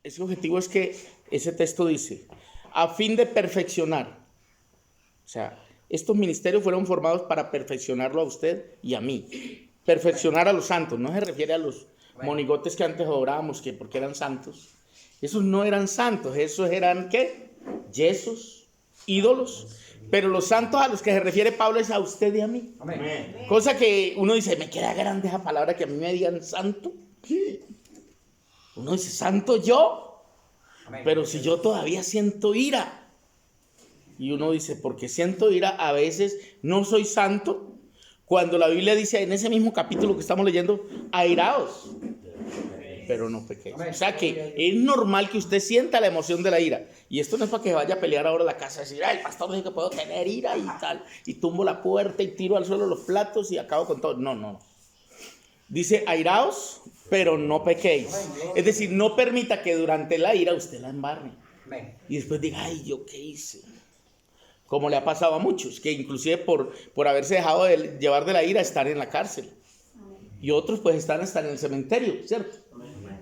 ese objetivo es que ese texto dice, a fin de perfeccionar. O sea, estos ministerios fueron formados para perfeccionarlo a usted y a mí. Perfeccionar a los santos. No se refiere a los monigotes que antes orábamos, que porque eran santos. Esos no eran santos, esos eran, ¿qué? Yesos, ídolos. Pero los santos a los que se refiere Pablo es a usted y a mí. Amén. Cosa que uno dice, me queda grande esa palabra que a mí me digan santo. ¿Qué? Uno dice, ¿santo yo? Amén. Pero si yo todavía siento ira. Y uno dice, porque siento ira, a veces no soy santo. Cuando la Biblia dice en ese mismo capítulo que estamos leyendo, airaos, pero no pequéis. O sea que es normal que usted sienta la emoción de la ira. Y esto no es para que vaya a pelear ahora a la casa y decir, ay, el pastor dice que puedo tener ira y tal. Y tumbo la puerta y tiro al suelo los platos y acabo con todo. No, no. Dice, airaos, pero no pequéis. Es decir, no permita que durante la ira usted la embarre. Amén. Y después diga, ay, ¿yo qué hice? Como le ha pasado a muchos, que inclusive por haberse dejado de llevar de la ira están en la cárcel. Y otros pues están hasta en el cementerio, ¿cierto?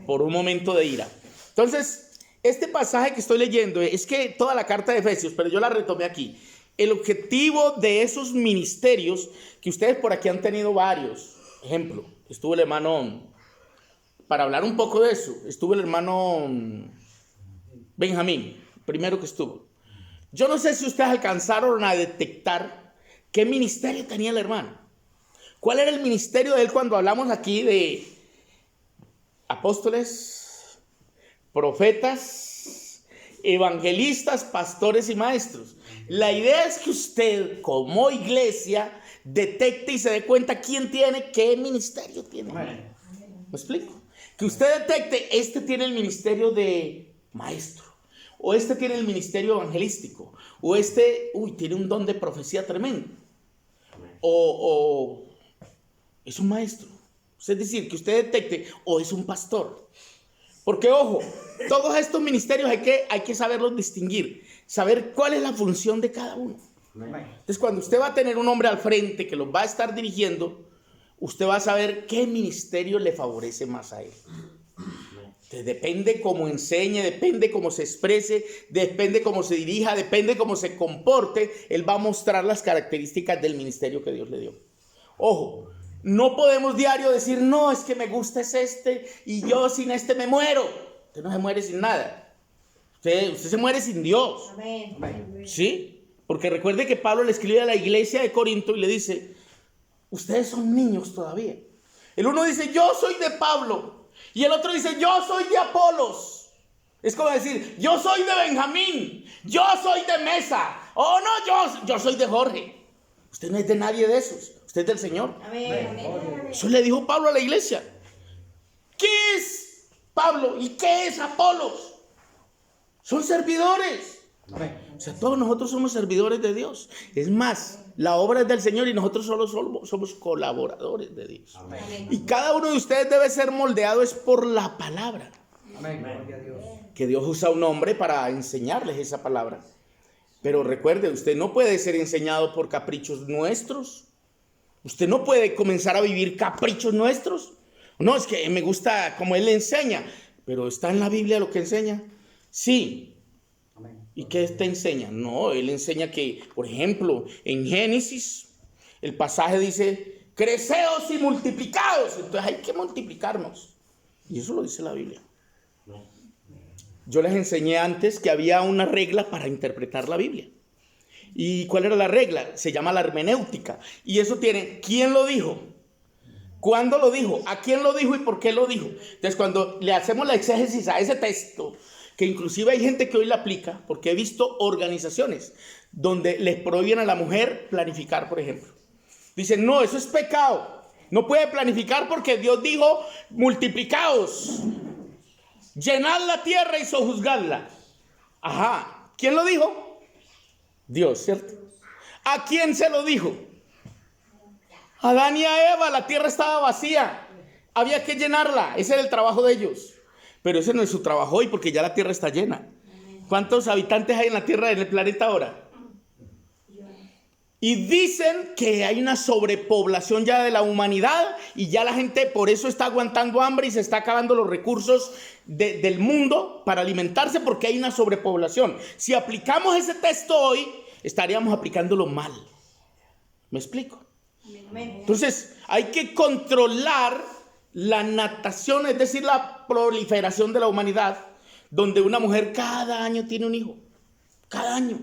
Por un momento de ira. Entonces, este pasaje que estoy leyendo es que toda la carta de Efesios, pero yo la retomé aquí. El objetivo de esos ministerios, que ustedes por aquí han tenido varios. Ejemplo, estuvo el hermano, para hablar un poco de eso, estuvo el hermano Benjamín, primero que estuvo. Yo no sé si ustedes alcanzaron a detectar qué ministerio tenía el hermano. ¿Cuál era el ministerio de él cuando hablamos aquí de apóstoles, profetas, evangelistas, pastores y maestros? La idea es que usted, como iglesia, detecte y se dé cuenta quién tiene qué ministerio tiene. ¿Me explico? Que usted detecte, este tiene el ministerio de maestro, o este tiene el ministerio evangelístico, o este, tiene un don de profecía tremendo, o es un maestro. Es decir, que usted detecte, o es un pastor. Porque, ojo, todos estos ministerios hay que saberlos distinguir, saber cuál es la función de cada uno. Entonces, cuando usted va a tener un hombre al frente que los va a estar dirigiendo, usted va a saber qué ministerio le favorece más a él. Entonces, depende cómo enseñe, depende cómo se exprese, depende cómo se dirija, depende cómo se comporte, él va a mostrar las características del ministerio que Dios le dio. Ojo, no podemos diario decir, no, es que me gusta es este y yo sin este me muero. Usted no se muere sin nada. Usted se muere sin Dios. Amén. ¿Sí? Porque recuerde que Pablo le escribe a la iglesia de Corinto y le dice, ustedes son niños todavía. El uno dice, yo soy de Pablo. Y el otro dice, yo soy de Apolos. Es como decir, yo soy de Benjamín. Yo soy de Mesa. Oh, no, yo soy de Jorge. Usted no es de nadie de esos. Usted es del Señor. Amén. Eso le dijo Pablo a la iglesia. ¿Qué es Pablo y qué es Apolos? Son servidores. O sea, todos nosotros somos servidores de Dios. Es más, la obra es del Señor y nosotros solo somos colaboradores de Dios. Amén. Y cada uno de ustedes debe ser moldeado es por la palabra. Amén. Gloria a Dios. Que Dios usa un hombre para enseñarles esa palabra. Pero recuerde, usted no puede ser enseñado por caprichos nuestros. Usted no puede comenzar a vivir caprichos nuestros. No, es que me gusta como él le enseña. Pero ¿está en la Biblia lo que enseña? Sí. ¿Y qué te enseña? No, él enseña que, por ejemplo, en Génesis, el pasaje dice, creceos y multiplicaos. Entonces hay que multiplicarnos. Y eso lo dice la Biblia. Yo les enseñé antes que había una regla para interpretar la Biblia. ¿Y cuál era la regla? Se llama la hermenéutica. Y eso tiene, ¿quién lo dijo? ¿Cuándo lo dijo? ¿A quién lo dijo y por qué lo dijo? Entonces, cuando le hacemos la exégesis a ese texto, que inclusive hay gente que hoy la aplica, porque he visto organizaciones donde les prohíben a la mujer planificar, por ejemplo. Dicen, no, eso es pecado. No puede planificar porque Dios dijo, multiplicaos, llenad la tierra y sojuzgadla. Ajá, ¿quién lo dijo? Dios, ¿cierto? ¿A quién se lo dijo? A Adán y a Eva. La tierra estaba vacía, había que llenarla. Ese era el trabajo de ellos. Pero ese no es su trabajo hoy porque ya la tierra está llena. ¿Cuántos habitantes hay en la tierra, en el planeta ahora? Y dicen que hay una sobrepoblación ya de la humanidad y ya la gente por eso está aguantando hambre y se está acabando los recursos del mundo para alimentarse porque hay una sobrepoblación. Si aplicamos ese texto hoy, estaríamos aplicándolo mal. ¿Me explico? Entonces, hay que controlar la natación, es decir, la proliferación de la humanidad, donde una mujer cada año tiene un hijo. Cada año.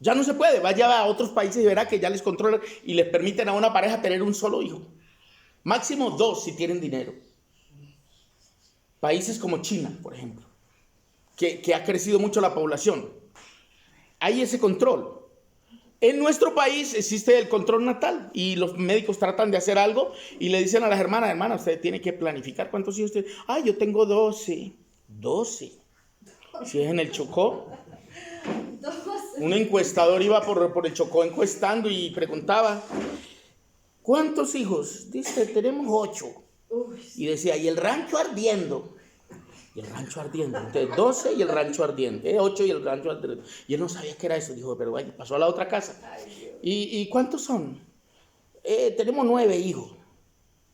Ya no se puede. Vaya a otros países y verá que ya les controlan y les permiten a una pareja tener un solo hijo. Máximo 2 si tienen dinero. Países como China, por ejemplo, que ha crecido mucho la población. Hay ese control. En nuestro país existe el control natal y los médicos tratan de hacer algo y le dicen a las hermanas, hermana, usted tiene que planificar cuántos hijos usted. Ay, yo tengo 12. 12. Si es en el Chocó. Un encuestador iba por el Chocó encuestando y preguntaba, ¿cuántos hijos? Dice, tenemos 8. Y decía, y el rancho ardiendo. Y el rancho ardiendo. Entonces, 12 y el rancho ardiendo. 8 y el rancho ardiendo. Y él no sabía qué era eso. Dijo, pero vaya, pasó a la otra casa. ¿Y cuántos son? Tenemos 9 hijos.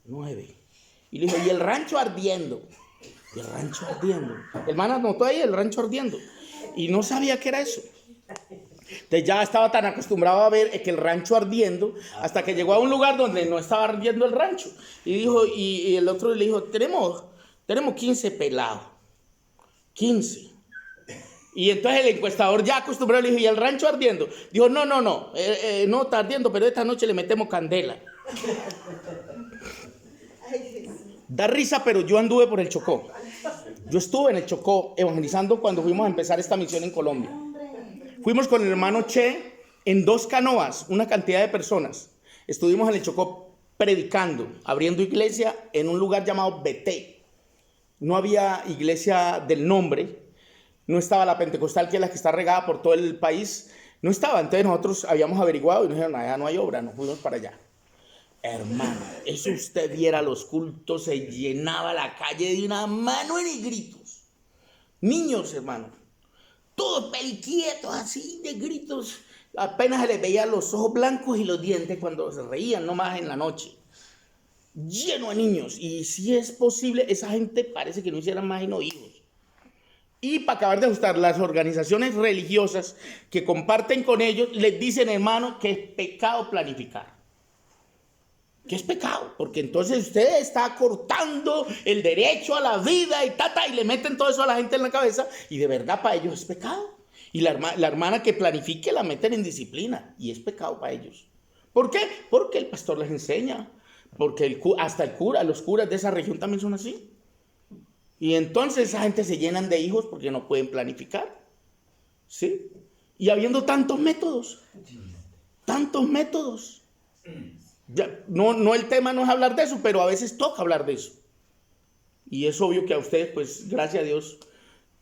9. Y le dijo, y el rancho ardiendo. Y el rancho ardiendo. El man anotó ahí el rancho ardiendo. Y no sabía qué era eso. Entonces ya estaba tan acostumbrado a ver que el rancho ardiendo, hasta que llegó a un lugar donde no estaba ardiendo el rancho. Y dijo, y el otro le dijo, tenemos 15 pelados. 15. Y entonces el encuestador ya acostumbrado le dijo, ¿y el rancho ardiendo? Dijo, no, no está ardiendo, pero esta noche le metemos candela. Da risa, pero yo anduve por el Chocó. Yo estuve en el Chocó evangelizando cuando fuimos a empezar esta misión en Colombia. Fuimos con el hermano Che en 2 canoas, una cantidad de personas. Estuvimos en el Chocó predicando, abriendo iglesia en un lugar llamado Beté. No había iglesia del nombre, no estaba la Pentecostal, que es la que está regada por todo el país, no estaba. Entonces nosotros habíamos averiguado y nos dijeron, allá no hay obra, nos fuimos para allá. Hermano, eso usted viera los cultos, se llenaba la calle de una mano en gritos. Niños, hermano, todos periquietos así de gritos. Apenas se les veía los ojos blancos y los dientes cuando se reían, nomás en la noche. Lleno de niños. Y si es posible, esa gente parece que no hicieran más sino hijos. Y para acabar de ajustar, las organizaciones religiosas que comparten con ellos les dicen, hermano, que es pecado planificar. Que es pecado, porque entonces usted está cortando el derecho a la vida y le meten todo eso a la gente en la cabeza y de verdad para ellos es pecado. Y la hermana que planifique la meten en disciplina y es pecado para ellos. ¿Por qué? Porque el pastor les enseña, porque hasta el cura, los curas de esa región también son así. Y entonces esa gente se llenan de hijos porque no pueden planificar. ¿Sí? Y habiendo tantos métodos. Ya, no, el tema no es hablar de eso, pero a veces toca hablar de eso. Y es obvio que a ustedes, pues, gracias a Dios,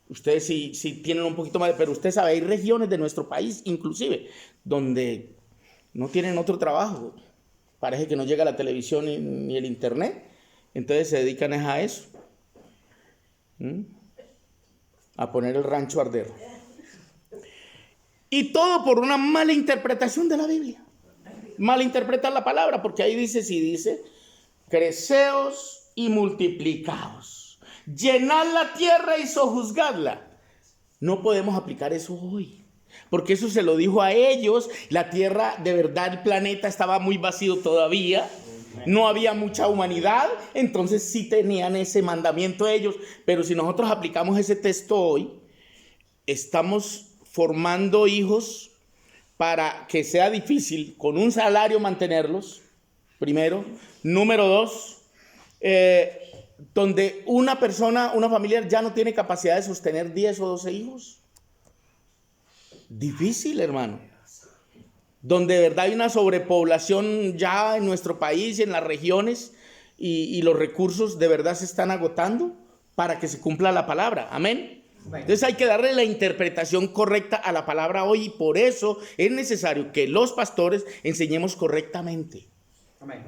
ustedes sí tienen un poquito más pero usted sabe, hay regiones de nuestro país, inclusive, donde no tienen otro trabajo. Parece que no llega la televisión ni el internet, entonces se dedican a eso. A poner el rancho a arder. Y todo por una mala interpretación de la Biblia. Malinterpretar la palabra, porque ahí dice, creceos y multiplicaos, llenad la tierra y sojuzgadla. No podemos aplicar eso hoy, porque eso se lo dijo a ellos. La tierra, de verdad, el planeta estaba muy vacío todavía, no había mucha humanidad, entonces sí tenían ese mandamiento ellos. Pero si nosotros aplicamos ese texto hoy, estamos formando hijos para que sea difícil con un salario mantenerlos, primero. Número 2, donde una familia ya no tiene capacidad de sostener 10 o 12 hijos. Difícil, hermano. Donde de verdad hay una sobrepoblación ya en nuestro país y en las regiones y los recursos de verdad se están agotando para que se cumpla la palabra. Amén. Entonces hay que darle la interpretación correcta a la palabra hoy y por eso es necesario que los pastores enseñemos correctamente.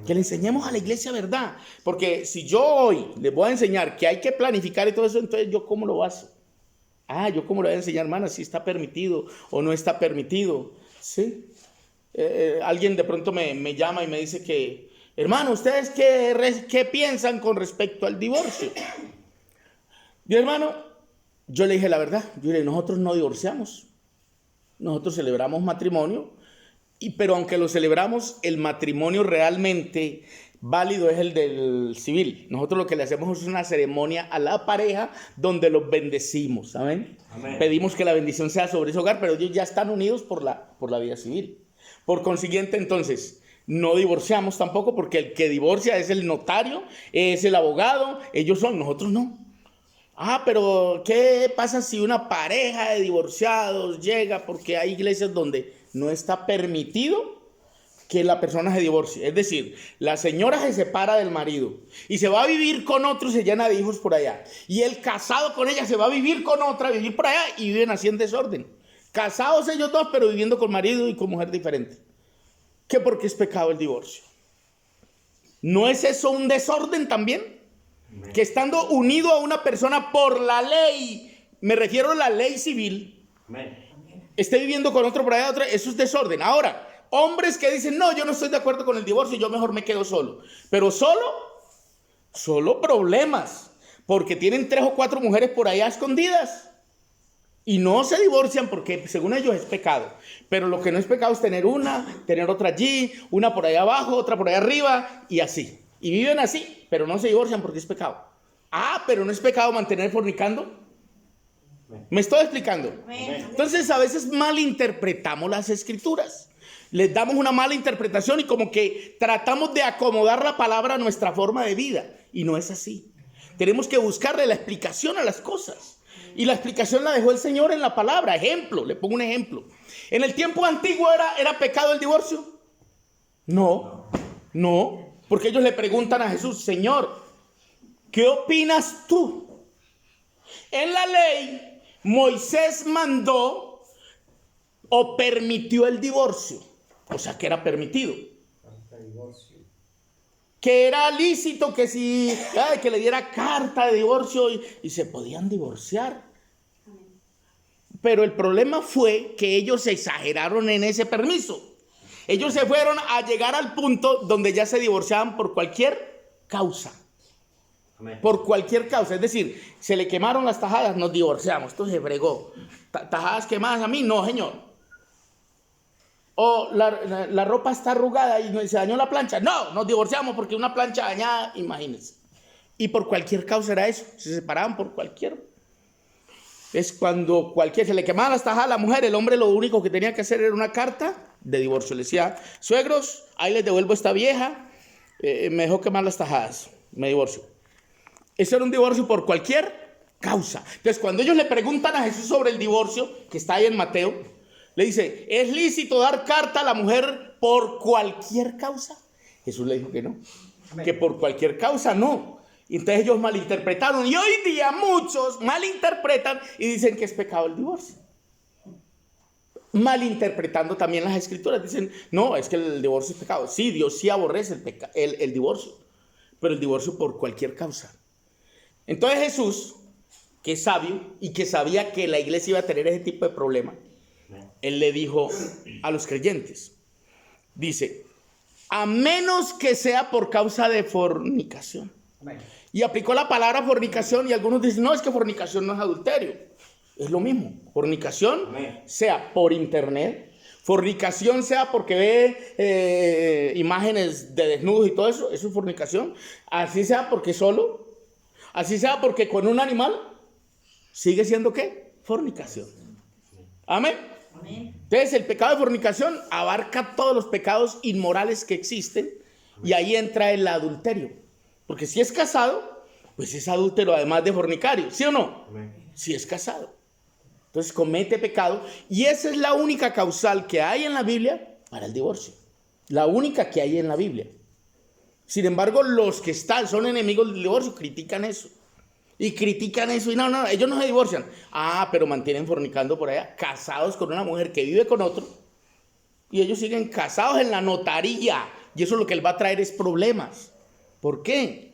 Que le enseñemos a la iglesia verdad. Porque si yo hoy les voy a enseñar que hay que planificar y todo eso, entonces ¿yo cómo lo hago? ¿Yo cómo le voy a enseñar, hermana, si está permitido o no está permitido? ¿Sí? alguien de pronto me llama y me dice que, hermano, ¿ustedes qué piensan con respecto al divorcio? Y hermano, yo le dije la verdad. Yo le dije, nosotros no divorciamos. Nosotros celebramos matrimonio. Pero aunque lo celebramos, el matrimonio realmente válido es el del civil. Nosotros lo que le hacemos es una ceremonia a la pareja donde los bendecimos, ¿saben? Amén. Pedimos que la bendición sea sobre ese hogar, pero ellos ya están unidos por la vida civil. Por consiguiente, entonces, no divorciamos tampoco, porque el que divorcia es el notario, es el abogado, ellos son, nosotros no. Pero ¿qué pasa si una pareja de divorciados llega? Porque hay iglesias donde no está permitido que la persona se divorcie. Es decir, la señora se separa del marido y se va a vivir con otro y se llena de hijos por allá. Y el casado con ella se va a vivir con otra, a vivir por allá, y viven así en desorden. Casados ellos dos, pero viviendo con marido y con mujer diferente. ¿Qué? Porque es pecado el divorcio. ¿No es eso un desorden también? Que estando unido a una persona por la ley, me refiero a la ley civil, esté viviendo con otro por allá, eso es desorden. Ahora, hombres que dicen, no, yo no estoy de acuerdo con el divorcio, yo mejor me quedo solo. Pero solo problemas, porque tienen 3 o 4 mujeres por allá escondidas. Y no se divorcian porque según ellos es pecado. Pero lo que no es pecado es tener una, tener otra allí, una por allá abajo, otra por allá arriba, y así. Y viven así, pero no se divorcian porque es pecado. Pero no es pecado mantener fornicando. ¿Me estoy explicando? Entonces a veces malinterpretamos las escrituras. Les damos una mala interpretación y como que tratamos de acomodar la palabra a nuestra forma de vida. Y no es así. Tenemos que buscarle la explicación a las cosas. Y la explicación la dejó el Señor en la palabra. Ejemplo, le pongo un ejemplo. ¿En el tiempo antiguo era pecado el divorcio? No. Porque ellos le preguntan a Jesús, Señor, ¿qué opinas tú? En la ley, Moisés mandó o permitió el divorcio. O sea, que era permitido. Que era lícito que que le diera carta de divorcio y se podían divorciar. Pero el problema fue que ellos se exageraron en ese permiso. Ellos se fueron a llegar al punto donde ya se divorciaban por cualquier causa. Amén. Por cualquier causa. Es decir, se le quemaron las tajadas, nos divorciamos. Esto se fregó. ¿Tajadas quemadas a mí? No, señor. O la ropa está arrugada y se dañó la plancha. No, nos divorciamos porque una plancha dañada, imagínense. Y por cualquier causa era eso. Se separaban por cualquier. Es cuando se le quemaban las tajadas a la mujer, el hombre lo único que tenía que hacer era una carta de divorcio. Le decía, suegros, ahí les devuelvo esta vieja, me dejó quemar las tajadas, me divorcio. Eso era un divorcio por cualquier causa. Entonces, cuando ellos le preguntan a Jesús sobre el divorcio, que está ahí en Mateo, le dice, ¿es lícito dar carta a la mujer por cualquier causa? Jesús le dijo que no, que por cualquier causa no. Y entonces ellos malinterpretaron. Y hoy día muchos malinterpretan y dicen que es pecado el divorcio. Malinterpretando también las escrituras. Dicen, no, es que el divorcio es pecado. Sí, Dios sí aborrece el divorcio. Pero el divorcio por cualquier causa. Entonces Jesús, que es sabio y que sabía que la iglesia iba a tener ese tipo de problema, él le dijo a los creyentes, dice, a menos que sea por causa de fornicación. Y aplicó la palabra fornicación y algunos dicen, no, es que fornicación no es adulterio. Es lo mismo. Fornicación sea por internet, fornicación sea porque ve imágenes de desnudos y todo eso, eso es fornicación. Así sea porque solo, así sea porque con un animal, sigue siendo ¿qué? Fornicación. Amén. Entonces el pecado de fornicación abarca todos los pecados inmorales que existen y ahí entra el adulterio. Porque si es casado, pues es adúltero además de fornicario, ¿sí o no? Si es casado. Entonces comete pecado y esa es la única causal que hay en la Biblia para el divorcio. La única que hay en la Biblia. Sin embargo, los que son enemigos del divorcio critican eso. Y critican eso y no, ellos no se divorcian. Pero mantienen fornicando por allá, casados con una mujer que vive con otro. Y ellos siguen casados en la notaría. Y eso lo que les va a traer es problemas. ¿Por qué?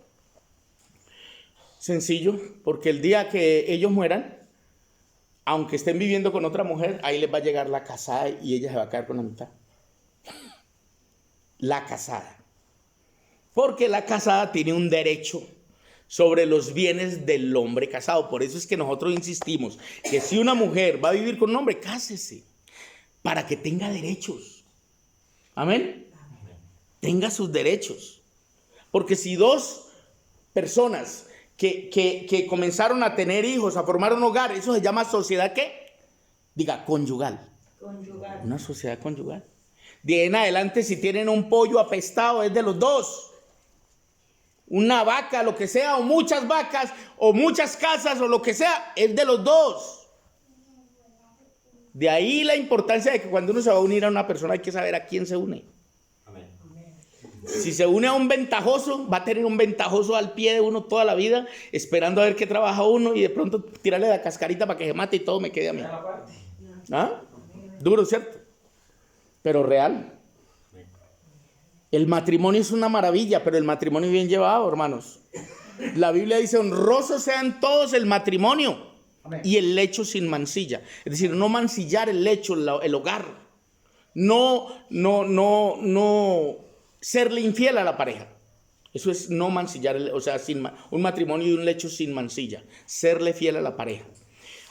Sencillo, porque el día que ellos mueran, aunque estén viviendo con otra mujer, ahí les va a llegar la casada y ella se va a quedar con la mitad. la casada. Porque la casada tiene un derecho sobre los bienes del hombre casado. Por eso es que nosotros insistimos que si una mujer va a vivir con un hombre, cásese para que tenga derechos. Amén. Tenga sus derechos. Porque si dos personas que comenzaron a tener hijos, a formar un hogar, eso se llama sociedad, ¿qué? Diga, conyugal. Una sociedad conyugal. De ahí en adelante, si tienen un pollo apestado, es de los dos. Una vaca, lo que sea, o muchas vacas, o muchas casas, o lo que sea, es de los dos. De ahí la importancia de que cuando uno se va a unir a una persona hay que saber a quién se une. Amén. Si se une a un ventajoso, va a tener un ventajoso al pie de uno toda la vida, esperando a ver qué trabaja uno y de pronto tirarle la cascarita para que se mate y todo me quede a mí. ¿Ah? Duro, ¿cierto? Pero real. El matrimonio es una maravilla, pero el matrimonio bien llevado, hermanos. La Biblia dice, honrosos sean todos el matrimonio y el lecho sin mancilla. Es decir, no mancillar el lecho, el hogar. No serle infiel a la pareja. Eso es no mancillar, o sea, un matrimonio y un lecho sin mancilla. Serle fiel a la pareja.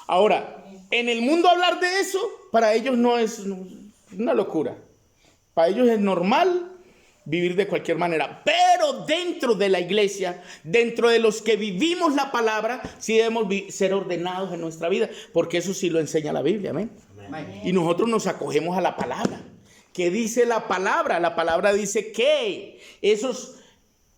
Ahora, en el mundo hablar de eso, para ellos no es una locura. Para ellos es normal vivir de cualquier manera. Pero dentro de la iglesia, dentro de los que vivimos la palabra, sí debemos ser ordenados en nuestra vida. Porque eso sí lo enseña la Biblia, amén. Amén. Y nosotros nos acogemos a la palabra. ¿Qué dice la palabra? La palabra dice que esos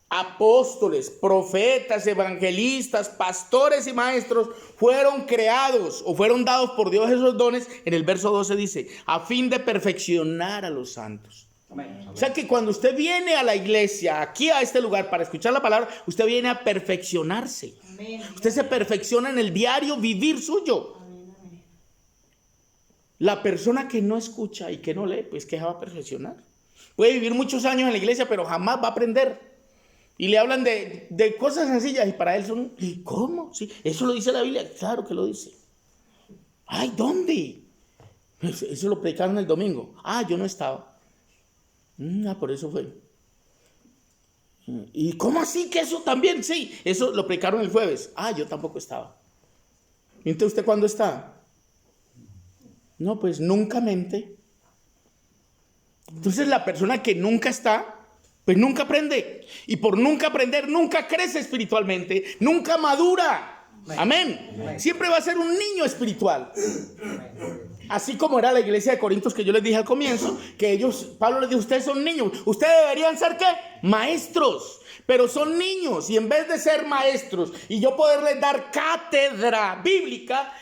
apóstoles, profetas, evangelistas, pastores y maestros fueron creados o fueron dados por Dios esos dones. En el verso 12 dice, a fin de perfeccionar a los santos. Amén. O sea que cuando usted viene a la iglesia, aquí a este lugar para escuchar la palabra, usted viene a perfeccionarse. Amén. Usted se perfecciona en el diario vivir suyo. La persona que no escucha y que no lee, pues ¿qué va a perfeccionar? Puede vivir muchos años en la iglesia, pero jamás va a aprender. Y le hablan de cosas sencillas y para él son, ¿cómo? ¿Sí? ¿Eso lo dice la Biblia? Claro que lo dice. Ay, ¿dónde? Eso lo predicaron el domingo. Ah, yo no estaba. Por eso fue. ¿Y cómo así que eso también? Sí, eso lo predicaron el jueves. Ah, yo tampoco estaba. ¿Y entonces usted cuándo está? No, pues nunca mente. Entonces la persona que nunca está, pues nunca aprende. Y por nunca aprender, nunca crece espiritualmente, nunca madura. Amén. Siempre va a ser un niño espiritual. Así como era la iglesia de Corintios que yo les dije al comienzo, que Pablo les dijo, ustedes son niños, ustedes deberían ser ¿qué? Maestros, pero son niños y en vez de ser maestros y yo poderles dar cátedra bíblica,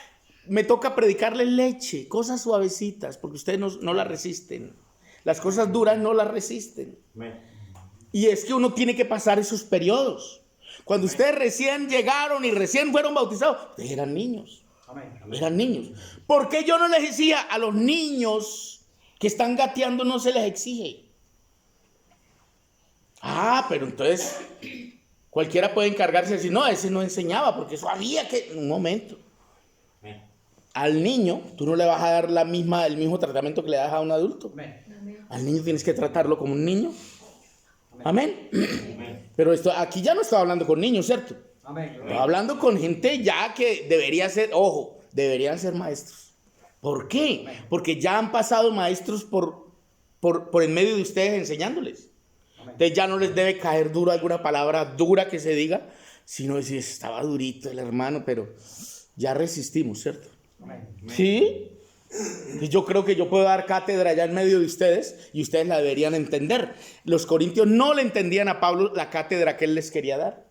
me toca predicarles leche, cosas suavecitas, porque ustedes no las resisten. Las cosas duras no las resisten. Amén. Y es que uno tiene que pasar esos periodos. Cuando ustedes recién llegaron y recién fueron bautizados, ustedes eran niños. Amén. Eran niños. ¿Por qué yo no les decía a los niños que están gateando no se les exige? Pero entonces cualquiera puede encargarse de decir, no, ese no enseñaba porque eso había que... Un momento. Amén. Al niño tú no le vas a dar el mismo tratamiento que le das a un adulto. Amén. Al niño tienes que tratarlo como un niño. Amén. Amén. Pero aquí ya no estaba hablando con niños, ¿cierto? Amén. Estaba hablando con gente ya que debería ser, ojo, deberían ser maestros. ¿Por qué? Porque ya han pasado maestros por en medio de ustedes enseñándoles. Entonces ya no les debe caer duro alguna palabra dura que se diga, sino decir, estaba durito el hermano, pero ya resistimos, ¿cierto? Amén. ¿Sí? Y yo creo que yo puedo dar cátedra ya en medio de ustedes y ustedes la deberían entender. Los corintios no le entendían a Pablo la cátedra que él les quería dar.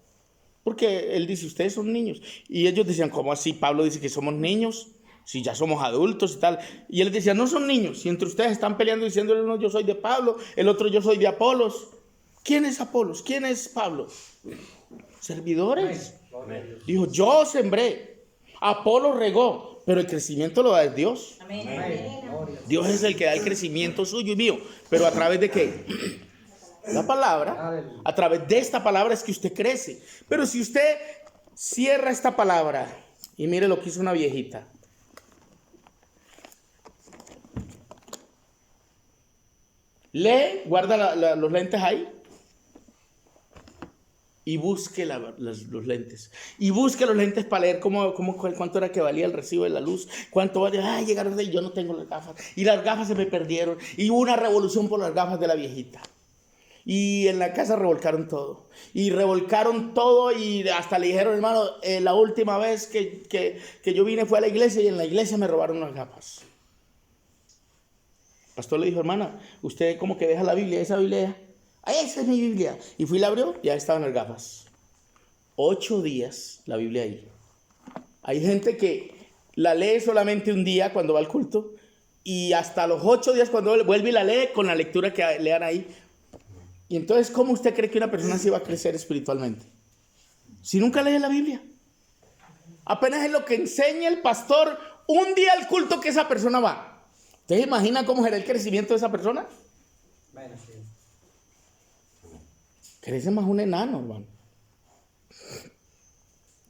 Porque él dice, ustedes son niños. Y ellos decían, ¿cómo así? Pablo dice que somos niños, si ya somos adultos y tal. Y él decía, no son niños. Si entre ustedes están peleando diciéndole uno, yo soy de Pablo, el otro, yo soy de Apolos. ¿Quién es Apolos? ¿Quién es Pablo? Servidores. Amén. Dijo, yo sembré, Apolo regó, pero el crecimiento lo da Dios. Amén. Amén. Dios es el que da el crecimiento suyo y mío. Pero ¿a través de qué? La palabra. A través de esta palabra es que usted crece. Pero si usted cierra esta palabra y mire lo que hizo una viejita. lee, guarda los lentes ahí y busque los lentes. Y busque los lentes para leer cuánto era que valía el recibo de la luz, cuánto valía. Ay, llegaron de yo no tengo las gafas. Y las gafas se me perdieron. Y hubo una revolución por las gafas de la viejita. Y en la casa revolcaron todo. Y revolcaron todo y hasta le dijeron, hermano, la última vez que yo vine fue a la iglesia y en la iglesia me robaron las gafas. El pastor le dijo, hermana, usted como que deja la Biblia, esa Biblia, esa es mi Biblia. Y fui y la abrió, ya estaban las gafas. 8 días la Biblia ahí. Hay gente que la lee solamente un día cuando va al culto y hasta los 8 días cuando vuelve y la lee con la lectura que lean ahí. Y entonces, ¿cómo usted cree que una persona se va a crecer espiritualmente? Si nunca lee la Biblia. Apenas es lo que enseña el pastor un día al culto que esa persona va. ¿Ustedes imaginan cómo será el crecimiento de esa persona? Bueno, sí. Crece más un enano, hermano.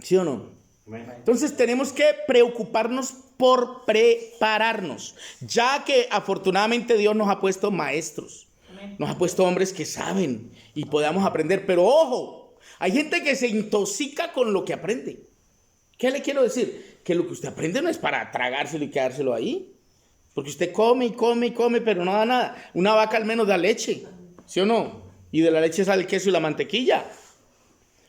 ¿Sí o no? Amén. Entonces tenemos que preocuparnos por prepararnos, ya que afortunadamente Dios nos ha puesto maestros. Nos ha puesto hombres que saben y podamos aprender. Pero ojo, hay gente que se intoxica con lo que aprende. ¿Qué le quiero decir? Que lo que usted aprende no es para tragárselo y quedárselo ahí. Porque usted come y come y come, pero no da nada. Una vaca al menos da leche, ¿sí o no? Y de la leche sale el queso y la mantequilla.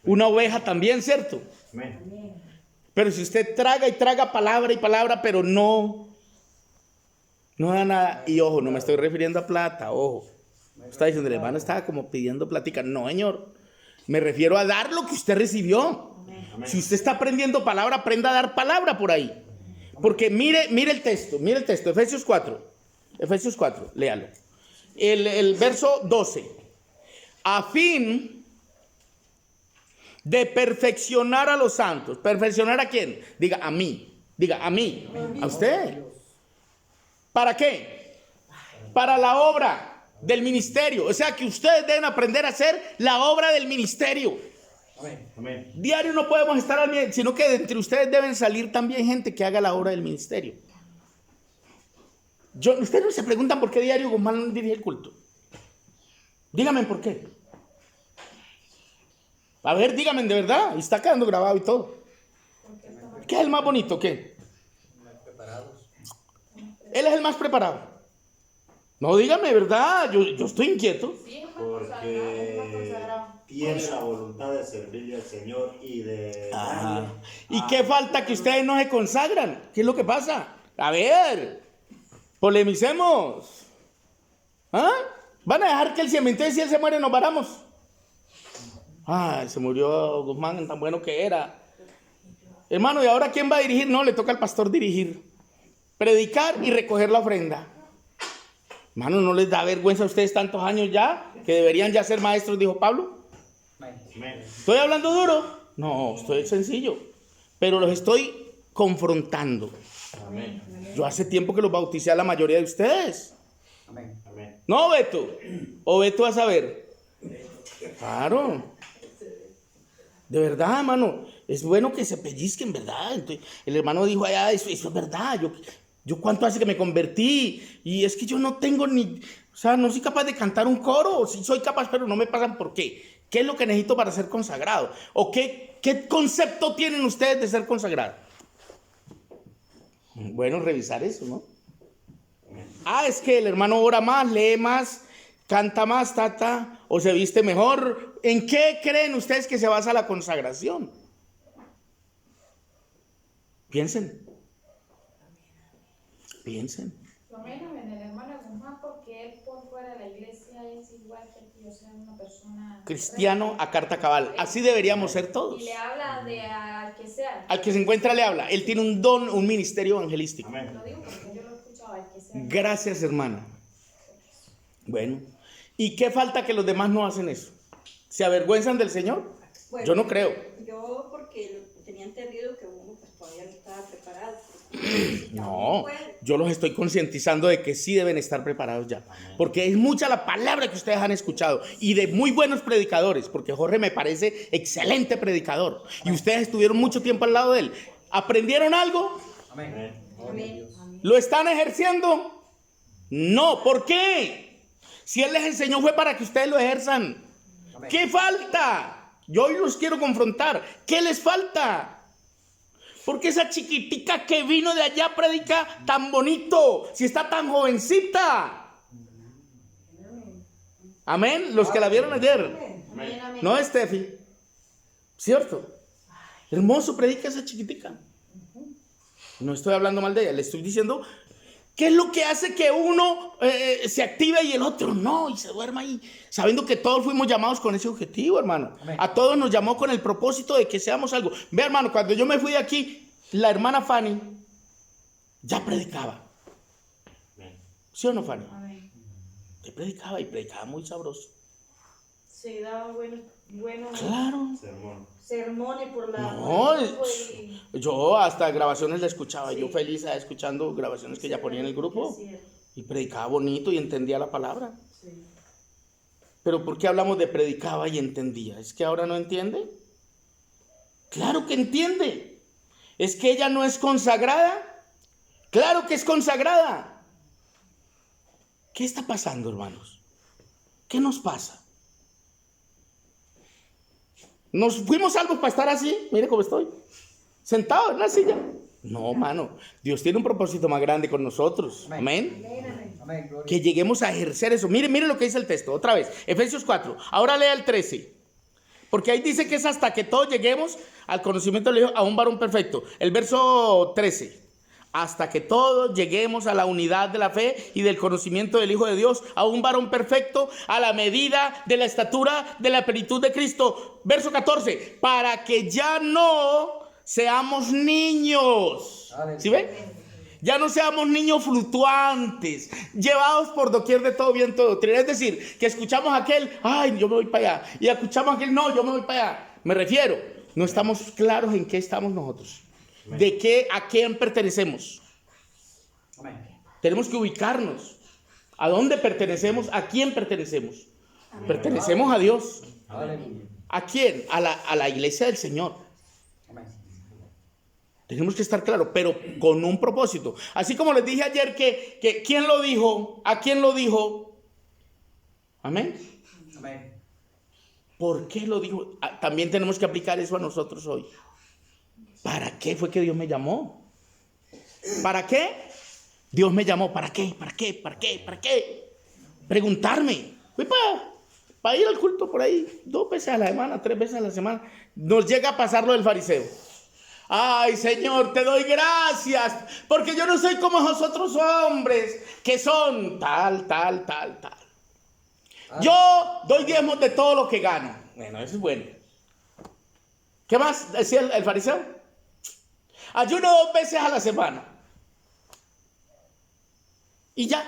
Una oveja también, ¿cierto? Amén. Pero si usted traga y traga palabra y palabra, pero no da nada. Y ojo, no me estoy refiriendo a plata, ojo. Está diciendo, el hermano estaba como pidiendo plática. No, señor. Me refiero a dar lo que usted recibió. Amén. Si usted está aprendiendo palabra, aprenda a dar palabra por ahí. Porque mire el texto, Efesios 4, léalo. El verso 12. A fin de perfeccionar a los santos. ¿Perfeccionar a quién? Diga, a mí. A usted. ¿Para qué? Para la obra del ministerio. O sea que ustedes deben aprender a hacer la obra del ministerio. Amén. Diario no podemos estar al mismo, sino que de entre ustedes deben salir también gente que haga la obra del ministerio. Ustedes no se preguntan por qué diario Guzmán dirige el culto. Díganme por qué. A ver, díganme de verdad. Y está quedando grabado y todo. ¿Qué es el más bonito? ¿Qué? Él es el más preparado. No, dígame, ¿verdad? Yo estoy inquieto. Porque tiene la voluntad de servirle al Señor y de... ¿Y qué falta que ustedes no se consagran? ¿Qué es lo que pasa? A ver, polemicemos. ¿Ah? ¿Van a dejar que el cementerio, si él se muere, nos varamos? Se murió Guzmán, tan bueno que era. Hermano, ¿y ahora quién va a dirigir? No, le toca al pastor dirigir. Predicar y recoger la ofrenda. Hermano, ¿no les da vergüenza a ustedes tantos años ya? Que deberían ya ser maestros, dijo Pablo. Amén. ¿Estoy hablando duro? No, estoy sencillo. Pero los estoy confrontando. Amén. Yo hace tiempo que los bauticé a la mayoría de ustedes. Amén. Amén. No, Beto. O Beto a saber. Claro. De verdad, hermano. Es bueno que se pellizquen, ¿verdad? Entonces, el hermano dijo, eso es verdad. Yo cuánto hace que me convertí. Y es que yo no tengo o sea, no soy capaz de cantar un coro. Sí soy capaz, pero no me pasan por qué. ¿Qué es lo que necesito para ser consagrado? ¿O qué concepto tienen ustedes de ser consagrado? Bueno, revisar eso, ¿no? Es que el hermano ora más, lee más, canta más, o se viste mejor. ¿En qué creen ustedes que se basa la consagración? Piensen. Lo menos en el hermano Guzmán, porque él por fuera de la iglesia es igual que yo, sea una persona Cristiano a carta cabal. Así deberíamos ser todos. y le habla al que sea. Al que se encuentra le habla. Él tiene un don, un ministerio evangelístico. Amén. Lo digo porque yo lo he escuchado al que sea. Gracias, hermana. Bueno, ¿y qué falta que los demás no hacen eso? ¿Se avergüenzan del Señor? Bueno, Yo no creo. Yo porque tenía entendido que uno pues todavía no estaba preparado. No, yo los estoy concientizando de que sí deben estar preparados ya. Porque es mucha la palabra que ustedes han escuchado. Y de muy buenos predicadores. Porque Jorge me parece excelente predicador. Y ustedes estuvieron mucho tiempo al lado de él. ¿Aprendieron algo? Amén. Amén. ¿Lo están ejerciendo? No, ¿por qué? Si Él les enseñó fue para que ustedes lo ejerzan. Amén. ¿Qué falta? Yo hoy los quiero confrontar. ¿Qué les falta? Porque esa chiquitica que vino de allá predica tan bonito, si está tan jovencita. Amén. Los que la vieron ayer. Amén, amén. No, Estefi. ¿Cierto? Hermoso predica esa chiquitica. No estoy hablando mal de ella, le estoy diciendo qué es lo que hace que uno se active y el otro no, y se duerma ahí, sabiendo que todos fuimos llamados con ese objetivo, hermano. Amén. A todos nos llamó con el propósito de que seamos algo. Ve, hermano, cuando yo me fui de aquí, la hermana Fanny ya predicaba. ¿Sí o no, Fanny? Amén. Ya predicaba y predicaba muy sabroso. Se daba buenos Claro. Sermón. sermones por la... No, grupo y- yo hasta grabaciones la escuchaba, Sí. yo feliz escuchando grabaciones que ella ponía en el grupo Es cierto, y predicaba bonito y entendía la palabra. sí. Pero ¿por qué hablamos de predicaba y entendía? ¿Es que ahora no entiende? Claro que entiende. ¿Es que ella no es consagrada? Claro que es consagrada. ¿Qué está pasando, hermanos? ¿Qué nos pasa? ¿Nos fuimos salvos para estar así? Mire cómo estoy. Sentado en la silla. No, mano. Dios tiene un propósito más grande con nosotros. Amén. Amén, gloria. Que lleguemos a ejercer eso. Mire lo que dice el texto. Otra vez. Efesios 4. Ahora lea el 13. Porque ahí dice que es hasta que todos lleguemos al conocimiento del Hijo, a un varón perfecto. El verso 13. Hasta que todos lleguemos a la unidad de la fe y del conocimiento del Hijo de Dios, a un varón perfecto, a la medida de la estatura de la plenitud de Cristo. Verso 14. Para que ya no seamos niños. Aleluya. ¿Sí ven? Ya no seamos niños fluctuantes, llevados por doquier de todo viento de doctrina. Es decir, que escuchamos a aquel, ay, yo me voy para allá. Y escuchamos a aquel, no, yo me voy para allá. Me refiero, no estamos claros en qué estamos nosotros. De qué, a quién pertenecemos. Amén. Tenemos que ubicarnos. ¿A dónde pertenecemos? ¿A quién pertenecemos? Pertenecemos a Dios. Aleluya. ¿A quién? A la iglesia del Señor. Amén. Tenemos que estar claros, pero con un propósito. Así como les dije ayer que ¿quién lo dijo? ¿A quién lo dijo? Amén. Amén. ¿Por qué lo dijo? También tenemos que aplicar eso a nosotros hoy. ¿Para qué fue que Dios me llamó? ¿Para qué? Dios me llamó. ¿Para qué? ¿Para qué? ¿Para qué? ¿Para qué? Preguntarme. Fui para ir al culto por ahí 2 veces a la semana, 3 veces a la semana. Nos llega a pasar lo del fariseo. Ay, Señor, te doy gracias, porque yo no soy como esos otros hombres que son tal. Yo doy diezmos de todo lo que gano. Bueno, eso es bueno. ¿Qué más decía el fariseo? Ayuno 2 veces a la semana. Y ya.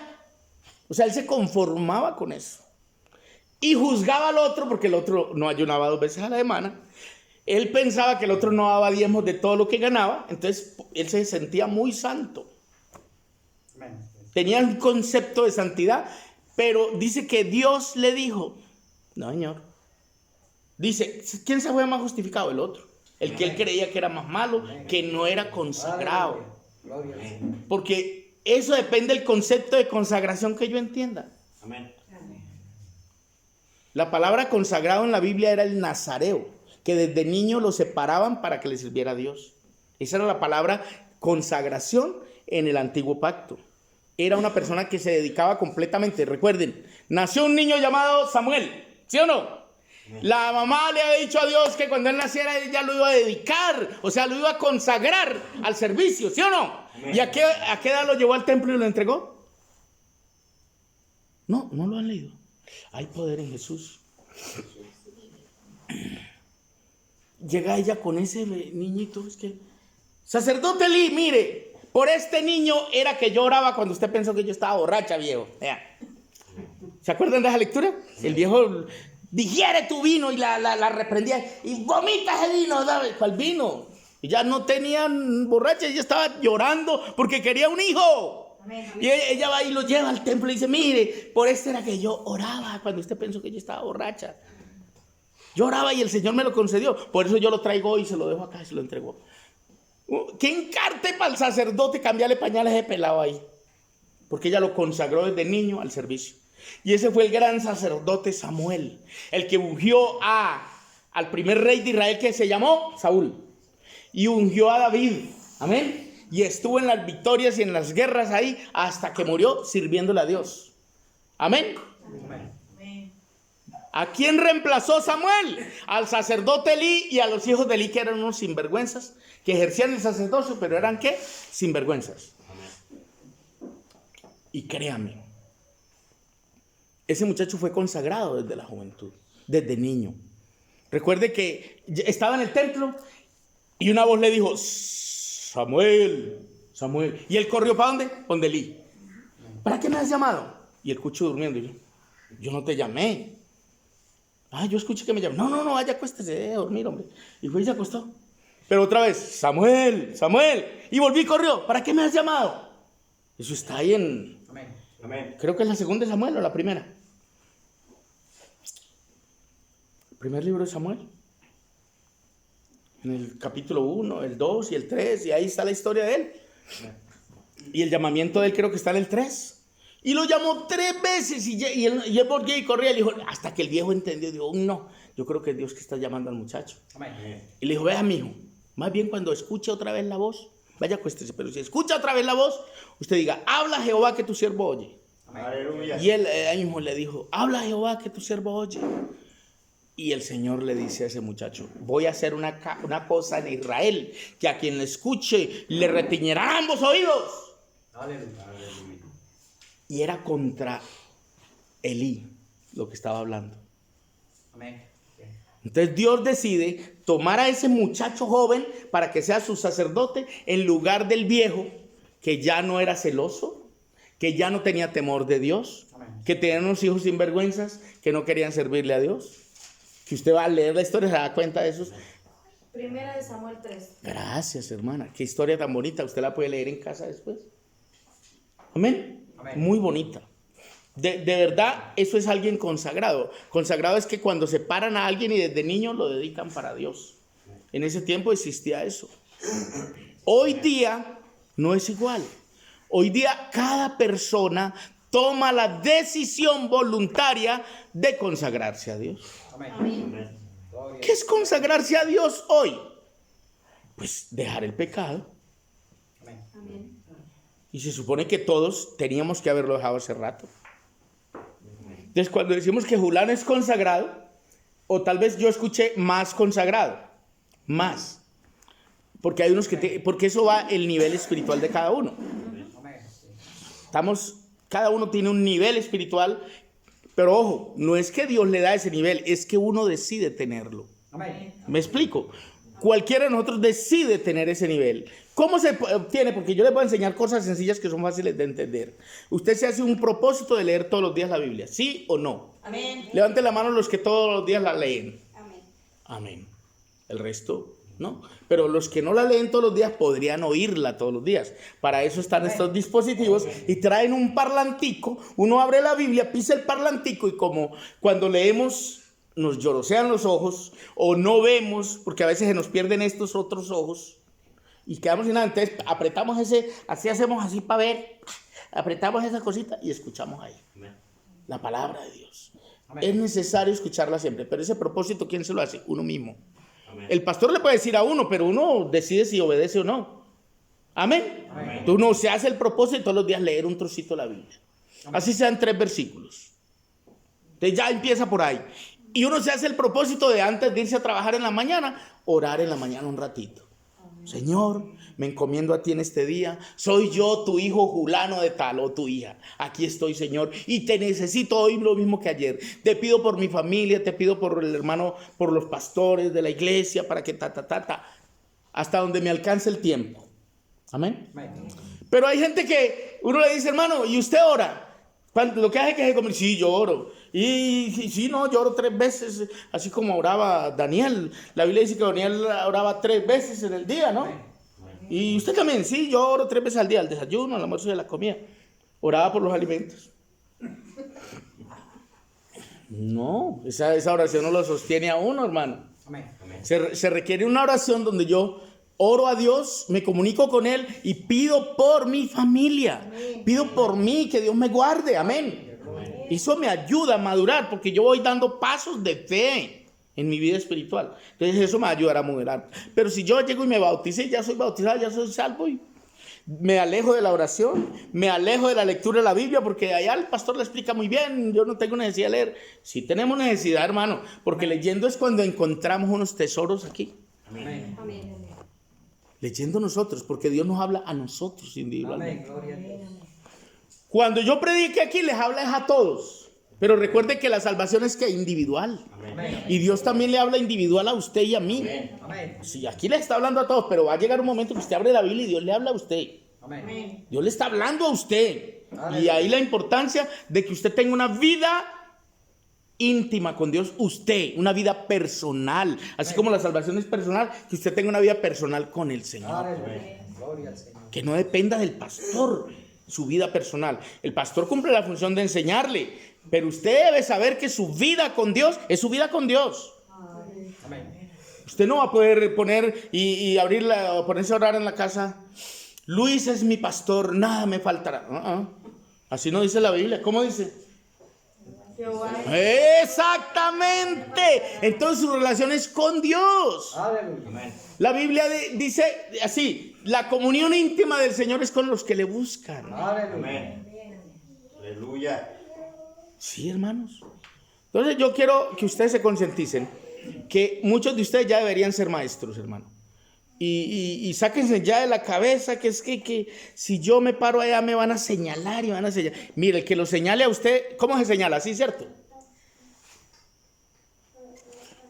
O sea, él se conformaba con eso. Y juzgaba al otro porque el otro no ayunaba 2 veces a la semana. Él pensaba que el otro no daba diezmos de todo lo que ganaba. Entonces, él se sentía muy santo. Amén. Tenía un concepto de santidad. Pero dice que Dios le dijo, no, Señor. Dice, ¿quién se fue más justificado? El otro. El que él creía que era más malo, que no era consagrado. Aleluya. Gloria al Señor. Porque eso depende del concepto de consagración que yo entienda. Amén. La palabra consagrado en la Biblia era el nazareo, que desde niño lo separaban para que le sirviera a Dios. Esa era la palabra consagración en el antiguo pacto. Era una persona que se dedicaba completamente. Recuerden, nació un niño llamado Samuel, ¿sí o no? La mamá le había dicho a Dios que cuando él naciera ella lo iba a dedicar, o sea, lo iba a consagrar al servicio, ¿sí o no? ¿Y a qué edad lo llevó al templo y lo entregó? No lo han leído. Hay poder en Jesús. Llega ella con ese niñito, es que, sacerdote Lee, mire, por este niño era que yo oraba cuando usted pensó que yo estaba borracha, viejo. Vea. ¿Se acuerdan de esa lectura? El viejo digiere tu vino y la reprendía. Y vomita ese vino, ¿sabes? ¿Cuál vino? Y ya no tenían borracha, ella estaba llorando porque quería un hijo. Amén. Y ella va y lo lleva al templo y dice, mire, por esto era que yo oraba cuando usted pensó que yo estaba borracha. Yo oraba y el Señor me lo concedió. Por eso yo lo traigo hoy y se lo dejo acá y se lo entregó. ¿Qué encarte para el sacerdote cambiarle pañales de pelado ahí? Porque ella lo consagró desde niño al servicio. Y ese fue el gran sacerdote Samuel, el que ungió al primer rey de Israel que se llamó Saúl. Y ungió a David. Amén. Y estuvo en las victorias y en las guerras ahí hasta que murió sirviéndole a Dios. Amén. Amén. ¿A quién reemplazó Samuel? Al sacerdote Elí y a los hijos de Elí, que eran unos sinvergüenzas, que ejercían el sacerdocio, pero eran ¿qué? Sinvergüenzas. Y créame, ese muchacho fue consagrado desde la juventud, desde niño. Recuerde que estaba en el templo y una voz le dijo, Samuel, Samuel. Y él corrió ¿para dónde? Donde Elí. ¿Para qué me has llamado? Y el cucho durmiendo. Y yo no te llamé. Yo escuché que me llamó. No, vaya, acuéstese a dormir, hombre. Y fue y se acostó. Pero otra vez, Samuel, Samuel. Y volví y corrió. ¿Para qué me has llamado? Eso está ahí en... Amén. Amén. Creo que es la segunda de Samuel o la primera. El primer libro de Samuel. En el capítulo 1, el 2 y el 3. Y ahí está la historia de él. Y el llamamiento de él creo que está en el 3. Y lo llamó 3 veces. Y él volvió y corría. Y le dijo, hasta que el viejo entendió. Dijo, no, yo creo que es Dios que está llamando al muchacho. Amén. Y le dijo, vea, mijo, más bien cuando escuche otra vez la voz, vaya, acuéstese, pero si escucha otra vez la voz, usted diga, habla Jehová que tu siervo oye. Aleluya. Y él ahí mismo le dijo, habla Jehová que tu siervo oye. Y el Señor le dice a ese muchacho, voy a hacer una cosa en Israel, que a quien le escuche le retiñerán ambos oídos. Aleluya. Y era contra Elí lo que estaba hablando. Amén. Entonces Dios decide tomar a ese muchacho joven para que sea su sacerdote en lugar del viejo, que ya no era celoso, que ya no tenía temor de Dios, Amén. que tenían unos hijos sinvergüenzas que no querían servirle a Dios. Que usted va a leer la historia y se da cuenta de eso. Primera de Samuel 3. Gracias, hermana. Qué historia tan bonita. Usted la puede leer en casa después. Amén. Amén. Muy bonita. De verdad, eso es alguien consagrado. Consagrado es que cuando separan a alguien y desde niño lo dedican para Dios. En ese tiempo existía eso. Hoy día no es igual. Hoy día cada persona toma la decisión voluntaria de consagrarse a Dios. Amén. Amén. Gloria. ¿Qué es consagrarse a Dios hoy? Pues dejar el pecado. Amén. Amén. Y se supone que todos teníamos que haberlo dejado hace rato. Entonces cuando decimos que Julano es consagrado, o tal vez yo escuché más consagrado, más. Porque hay unos porque eso va el nivel espiritual de cada uno. Amén. Sí. Cada uno tiene un nivel espiritual, pero ojo, no es que Dios le da ese nivel, es que uno decide tenerlo. Amén. ¿Me explico? Cualquiera de nosotros decide tener ese nivel. ¿Cómo se obtiene? Porque yo les voy a enseñar cosas sencillas que son fáciles de entender. Usted se hace un propósito de leer todos los días la Biblia, ¿sí o no? Amén. Levante la mano los que todos los días la leen. Amén. Amén. El resto, ¿no? Pero los que no la leen todos los días podrían oírla todos los días. Para eso están estos dispositivos y traen un parlantico. Uno abre la Biblia, pisa el parlantico y como cuando leemos nos llorosean los ojos o no vemos, porque a veces se nos pierden estos otros ojos y quedamos sin nada. Entonces apretamos así hacemos así para ver, apretamos esa cosita y escuchamos ahí la palabra de Dios. Amén. Es necesario escucharla siempre, pero ese propósito, ¿quién se lo hace? Uno mismo. Amén. El pastor le puede decir a uno, pero uno decide si obedece o no. Amén. Amén. Uno se hace el propósito todos los días leer un trocito de la Biblia. Así sean 3 versículos. Entonces ya empieza por ahí. Y uno se hace el propósito de antes de irse a trabajar en la mañana, orar en la mañana un ratito. Señor, me encomiendo a ti en este día. Soy yo, tu hijo Julano de tal, o tu hija. Aquí estoy, Señor, y te necesito hoy lo mismo que ayer. Te pido por mi familia, te pido por el hermano, por los pastores de la iglesia, para que hasta donde me alcance el tiempo. Amén. Amén. Pero hay gente que uno le dice, hermano, ¿y usted ora? Lo que hace es que se come, sí, yo oro. Y sí, no, yo oro 3 veces, así como oraba Daniel. La Biblia dice que Daniel oraba 3 veces en el día, ¿no? Y usted también, sí, yo oro 3 veces al día, al desayuno, al almuerzo y a la comida. Oraba por los alimentos. No, esa oración no lo sostiene a uno, hermano. Amén. Se requiere una oración donde yo oro a Dios, me comunico con Él y pido por mi familia. Pido por mí, que Dios me guarde. Amén. Eso me ayuda a madurar porque yo voy dando pasos de fe en mi vida espiritual. Entonces eso me va a ayudar a moderar. Pero si yo llego y me bauticé, ya soy bautizado, ya soy salvo y me alejo de la oración, me alejo de la lectura de la Biblia porque allá el pastor le explica muy bien, yo no tengo necesidad de leer. Sí tenemos necesidad, hermano, porque leyendo es cuando encontramos unos tesoros aquí. Amén. Amén. Leyendo nosotros, porque Dios nos habla a nosotros Amén. individualmente. Gloria a Dios. Cuando yo predique aquí, les habla es a todos. Pero recuerde que la salvación es que individual. Amén. Y Dios también le habla individual a usted y a mí. Amén. Sí, aquí le está hablando a todos, pero va a llegar un momento que usted abre la Biblia y Dios le habla a usted. Amén. Dios le está hablando a usted. Aleluya. Y ahí la importancia de que usted tenga una vida íntima con Dios, usted, una vida personal. Así como la salvación es personal, que usted tenga una vida personal con el Señor. Aleluya. Gloria al Señor. Que no dependa del pastor, su vida personal. El pastor cumple la función de enseñarle, pero usted debe saber que su vida con Dios es su vida con Dios. Amén. Usted no va a poder poner y abrirla o ponerse a orar en la casa. Luis es mi pastor, nada me faltará. Así no dice la Biblia. ¿Cómo dice? Exactamente. Entonces su relación es con Dios. Aleluya. Amén. La Biblia dice así: la comunión íntima del Señor es con los que le buscan. Aleluya. Amén. Aleluya. Sí, hermanos. Entonces yo quiero que ustedes se concienticen que muchos de ustedes ya deberían ser maestros, hermano. Y sáquense ya de la cabeza que es que si yo me paro allá me van a señalar y van a señalar. Mire, el que lo señale a usted, ¿cómo se señala? ¿Sí, cierto?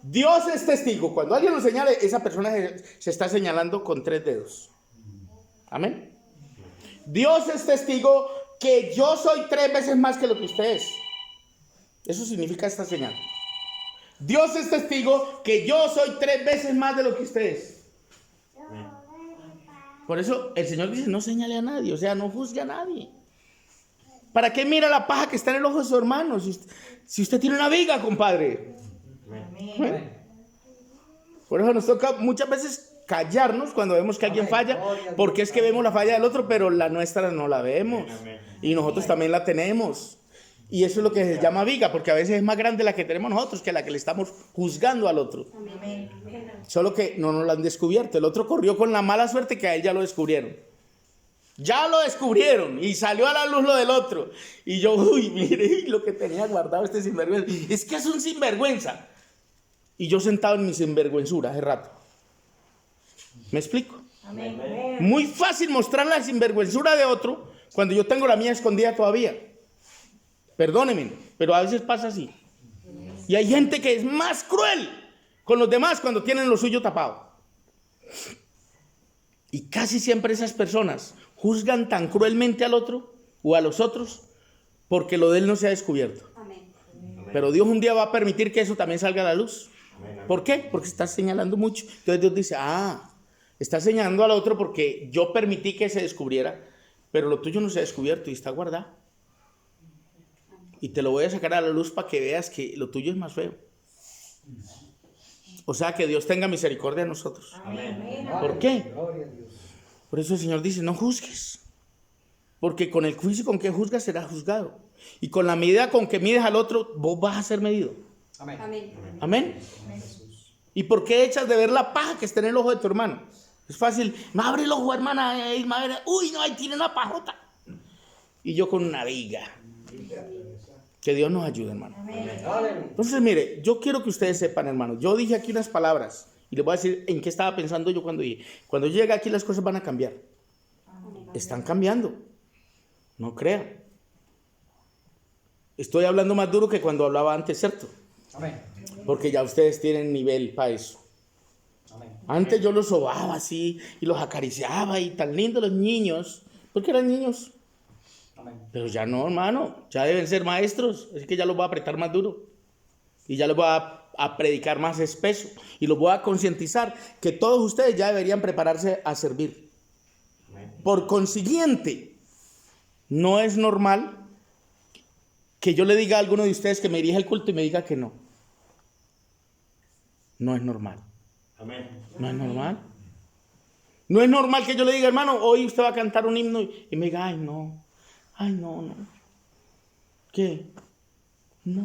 Dios es testigo. Cuando alguien lo señale, esa persona se está señalando con 3 dedos. Amén. Dios es testigo que yo soy 3 veces más que lo que usted es. Eso significa esta señal. Dios es testigo que yo soy 3 veces más de lo que usted es. Por eso el Señor dice: no señale a nadie, o sea, no juzgue a nadie. ¿Para qué mira la paja que está en el ojo de su hermano? Si usted tiene una viga, compadre. Amén. Por eso nos toca muchas veces callarnos cuando vemos que alguien falla, porque es que vemos la falla del otro, pero la nuestra no la vemos. Y nosotros también la tenemos. Y eso es lo que se llama viga, porque a veces es más grande la que tenemos nosotros que la que le estamos juzgando al otro. Amén. Solo que no nos la han descubierto. El otro corrió con la mala suerte que a él ya lo descubrieron. Ya lo descubrieron y salió a la luz lo del otro. Y yo, uy, mire lo que tenía guardado este sinvergüenza. Es que es un sinvergüenza. Y yo sentado en mi sinvergüenzura hace rato. ¿Me explico? Amén. Muy fácil mostrar la sinvergüenzura de otro cuando yo tengo la mía escondida todavía. Perdónenme, pero a veces pasa así. Y hay gente que es más cruel con los demás cuando tienen lo suyo tapado. Y casi siempre esas personas juzgan tan cruelmente al otro o a los otros porque lo de él no se ha descubierto. Amén. Pero Dios un día va a permitir que eso también salga a la luz. ¿Por qué? Porque está señalando mucho. Entonces Dios dice: está señalando al otro porque yo permití que se descubriera, pero lo tuyo no se ha descubierto y está guardado. Y te lo voy a sacar a la luz para que veas que lo tuyo es más feo. O sea, que Dios tenga misericordia de nosotros. Amén. ¿Por qué? Gloria a Dios. Por eso el Señor dice: no juzgues. Porque con el juicio con que juzgas serás juzgado. Y con la medida con que mides al otro, vos vas a ser medido. Amén. Amén. Amén. ¿Y por qué echas de ver la paja que está en el ojo de tu hermano? Es fácil. Me abre el ojo, hermana. Uy, no, ahí tiene una pajota. Y yo con una viga. Que Dios nos ayude, hermano. Aleluya. Entonces, mire, yo quiero que ustedes sepan, hermano. Yo dije aquí unas palabras y les voy a decir en qué estaba pensando yo cuando dije: cuando yo llegue aquí las cosas van a cambiar. Están cambiando. No crean. Estoy hablando más duro que cuando hablaba antes, ¿cierto? Amén. Porque ya ustedes tienen nivel para eso. Amén. Antes yo los sobaba así y los acariciaba y tan lindos los niños, porque eran niños. Amén. Pero ya no, hermano, ya deben ser maestros, así que ya los voy a apretar más duro. Y ya los voy a predicar más espeso. Y los voy a concientizar que todos ustedes ya deberían prepararse a servir. Por consiguiente, no es normal que yo le diga a alguno de ustedes que me dirija el culto y me diga que no. No es normal. Amén. No es normal. No es normal que yo le diga: hermano, hoy usted va a cantar un himno y me diga: ay, no. ¿Qué? No.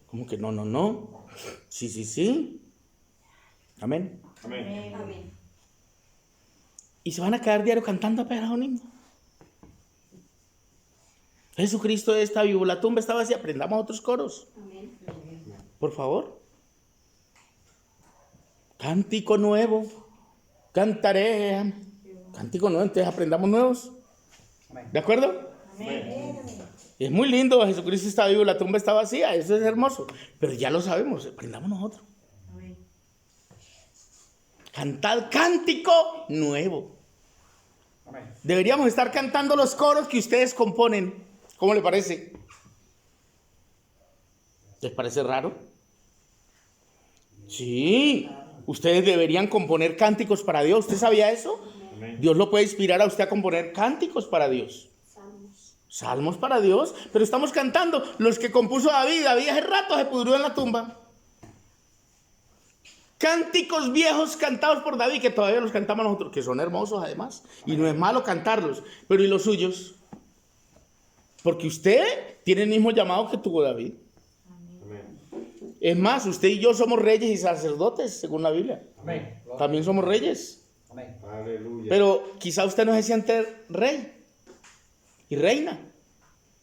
¿Cómo que no? Sí. Amén. Amén. Amén. Y se van a quedar diario cantando apenas un himno. Jesucristo está vivo, la tumba está vacía, aprendamos otros coros. Amén. Por favor. Cántico nuevo, cantaré. Cántico nuevo, entonces aprendamos nuevos. Amén. ¿De acuerdo? Amén. Es muy lindo, Jesucristo está vivo, la tumba está vacía, eso es hermoso. Pero ya lo sabemos, aprendamos nosotros. Cantad cántico nuevo. Amén. Deberíamos estar cantando los coros que ustedes componen. ¿Cómo le parece? ¿Les parece raro? Sí, ustedes deberían componer cánticos para Dios. ¿Usted sabía eso? Amén. Dios lo puede inspirar a usted a componer cánticos para Dios. Salmos. Salmos para Dios, pero estamos cantando los que compuso David. David hace rato se pudrió en la tumba. Cánticos viejos cantados por David, que todavía los cantamos nosotros, que son hermosos además. Y no es malo cantarlos, pero ¿y los suyos? Porque usted tiene el mismo llamado que tuvo David. Amén. Es más, usted y yo somos reyes y sacerdotes, según la Biblia. Amén. También somos reyes. Amén. Aleluya. Pero quizá usted no se siente rey y reina.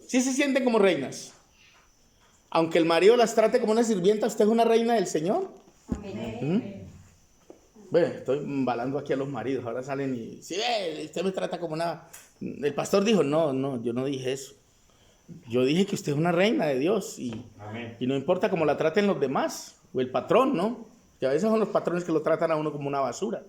Sí se sienten como reinas. Aunque el marido las trate como una sirvienta, usted es una reina del Señor. Amén. Bueno, estoy embalando aquí a los maridos. Ahora salen y... Sí, usted me trata como una... El pastor dijo, no, yo no dije eso. Yo dije que usted es una reina de Dios Amén. y no importa cómo la traten los demás. O el patrón, ¿no? Que a veces son los patrones que lo tratan a uno como una basura.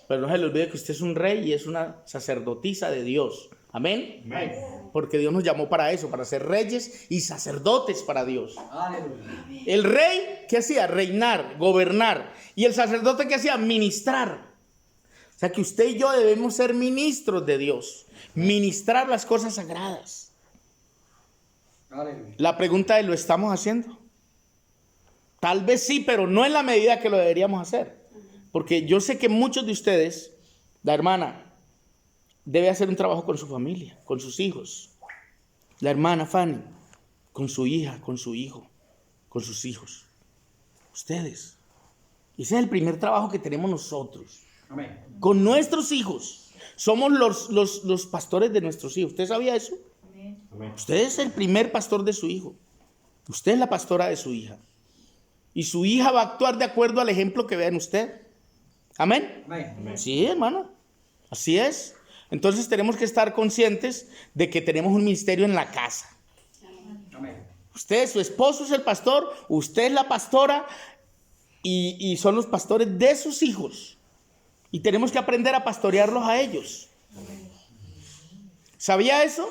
Pero no se le olvide que usted es un rey y es una sacerdotisa de Dios. Amén. Amén. Porque Dios nos llamó para eso, para ser reyes y sacerdotes para Dios. Aleluya. El rey, ¿qué hacía? Reinar, gobernar. Y el sacerdote, ¿qué hacía? Ministrar. O sea que usted y yo debemos ser ministros de Dios. Ministrar las cosas sagradas. Aleluya. La pregunta es, ¿lo estamos haciendo? Tal vez sí, pero no en la medida que lo deberíamos hacer. Porque yo sé que muchos de ustedes, la hermana, debe hacer un trabajo con su familia, con sus hijos. La hermana Fanny, con su hija, con su hijo, con sus hijos. Ustedes. Ese es el primer trabajo que tenemos nosotros. Amén. Con nuestros hijos. Somos los pastores de nuestros hijos. ¿Usted sabía eso? Amén. Usted es el primer pastor de su hijo. Usted es la pastora de su hija. Y su hija va a actuar de acuerdo al ejemplo que vea en usted. ¿Amén? Amén. Sí, hermano. Así es. Entonces tenemos que estar conscientes de que tenemos un ministerio en la casa. Amén. Usted, su esposo es el pastor, usted es la pastora y son los pastores de sus hijos. Y tenemos que aprender a pastorearlos a ellos. ¿Sabía eso?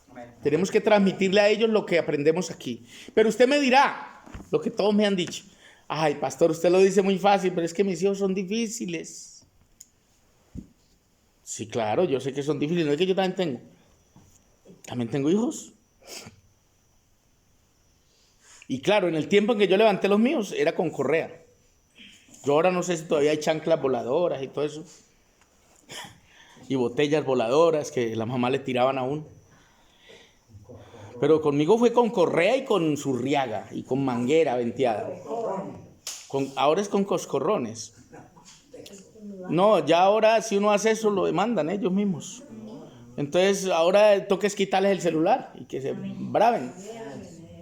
Amén. Tenemos que transmitirle a ellos lo que aprendemos aquí. Pero usted me dirá lo que todos me han dicho. Ay, pastor, usted lo dice muy fácil, pero es que mis hijos son difíciles. Sí, claro, yo sé que son difíciles. No es que yo también tengo. También tengo hijos. Y claro, en el tiempo en que yo levanté los míos, era con correa. Yo ahora no sé si todavía hay chanclas voladoras y todo eso. Y botellas voladoras que la mamá le tiraban a uno. Pero conmigo fue con correa y con surriaga y con manguera venteada. Ahora es con coscorrones. No, ya ahora si uno hace eso lo demandan ellos mismos. Entonces ahora toca es quitarles el celular y que se braven.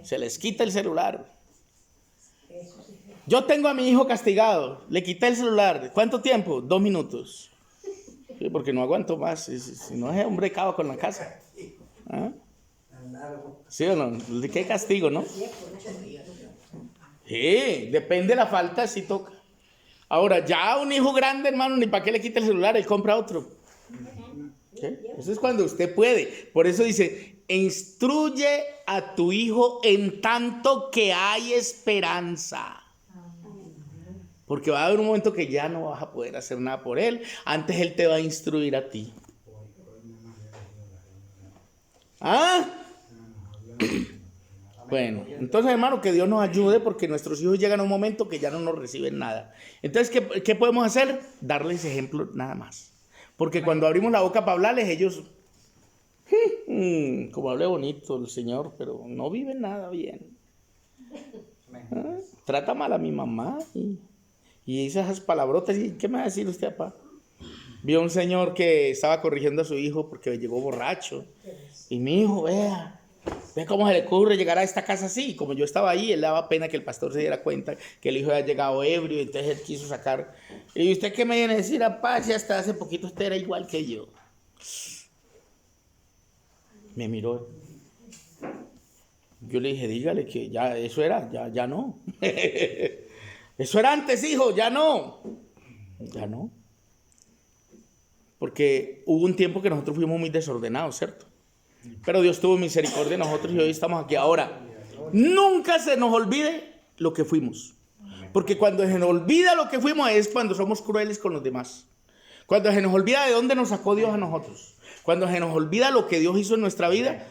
Se les quita el celular. Yo tengo a mi hijo castigado. Le quité el celular. ¿Cuánto tiempo? 2 minutos. Sí, porque no aguanto más. Si no es hombre cabo con la casa. ¿Ah? ¿Sí o no? ¿Qué castigo, no? Sí, depende de la falta, si toca. Ahora, ya un hijo grande, hermano, ni para qué le quita el celular, él compra otro. ¿Sí? Eso es cuando usted puede. Por eso dice, instruye a tu hijo en tanto que hay esperanza. Porque va a haber un momento que ya no vas a poder hacer nada por él. Antes él te va a instruir a ti. ¿Ah? Bueno, entonces hermano, que Dios nos ayude porque nuestros hijos llegan a un momento que ya no nos reciben nada. Entonces, ¿qué podemos hacer? Darles ejemplo nada más. Porque cuando abrimos la boca para hablarles, ellos Como hable bonito el Señor, pero no vive nada bien. Amén. Trata mal a mi mamá y dice esas palabrotas. ¿Y qué me va a decir usted, papá? Vio un señor que estaba corrigiendo a su hijo porque llegó borracho. Y mi hijo, vea cómo se le ocurre llegar a esta casa así. Y como yo estaba ahí, él daba pena que el pastor se diera cuenta que el hijo había llegado ebrio. Y entonces él quiso sacar. ¿Y usted qué me viene a decir, papá? Si hasta hace poquito usted era igual que yo. Me miró. Yo le dije, dígale que ya eso era, ya no. Eso era antes, hijo, ya no. Ya no. Porque hubo un tiempo que nosotros fuimos muy desordenados, ¿cierto? Pero Dios tuvo misericordia de nosotros y hoy estamos aquí. Ahora, nunca se nos olvide lo que fuimos. Porque cuando se nos olvida lo que fuimos es cuando somos crueles con los demás. Cuando se nos olvida de dónde nos sacó Dios a nosotros. Cuando se nos olvida lo que Dios hizo en nuestra vida,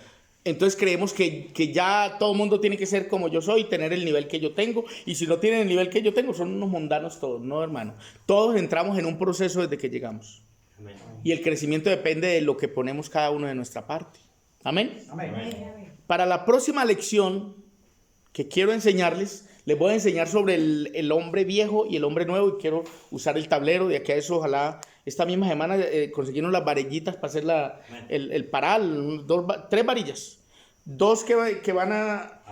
entonces creemos que ya todo el mundo tiene que ser como yo soy, tener el nivel que yo tengo. Y si no tienen el nivel que yo tengo, son unos mundanos todos, ¿no, hermano? Todos entramos en un proceso desde que llegamos. Amén. Y el crecimiento depende de lo que ponemos cada uno de nuestra parte. Amén. Amén. Para la próxima lección que quiero enseñarles, les voy a enseñar sobre el hombre viejo y el hombre nuevo. Y quiero usar el tablero de aquí a eso. Ojalá esta misma semana conseguimos las varillitas para hacer el paral. 3 varillas. 2 que van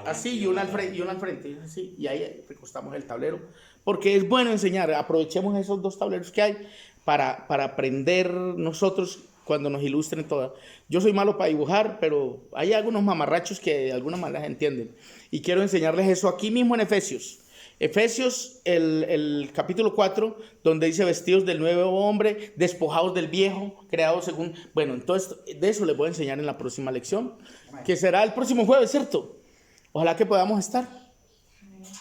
así y una al frente. Así, y ahí recostamos el tablero. Porque es bueno enseñar. Aprovechemos esos 2 tableros que hay para aprender nosotros cuando nos ilustren todas. Yo soy malo para dibujar, pero hay algunos mamarrachos que de alguna manera entienden. Y quiero enseñarles eso aquí mismo en Efesios. Efesios, el capítulo 4, donde dice vestidos del nuevo hombre, despojados del viejo, creados según... Bueno, entonces de eso les voy a enseñar en la próxima lección, que será el próximo jueves, ¿cierto? Ojalá que podamos estar.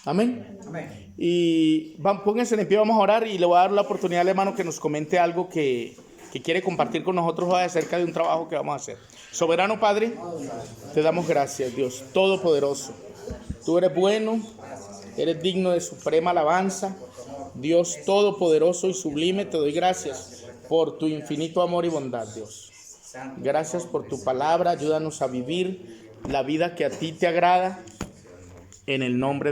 Amén. Amén. Y pónganse en pie, vamos a orar y le voy a dar la oportunidad al hermano que nos comente algo que quiere compartir con nosotros hoy acerca de un trabajo que vamos a hacer. Soberano Padre, te damos gracias, Dios Todopoderoso. Tú eres bueno, eres digno de suprema alabanza. Dios Todopoderoso y sublime, te doy gracias por tu infinito amor y bondad, Dios. Gracias por tu palabra, ayúdanos a vivir la vida que a ti te agrada, en el nombre de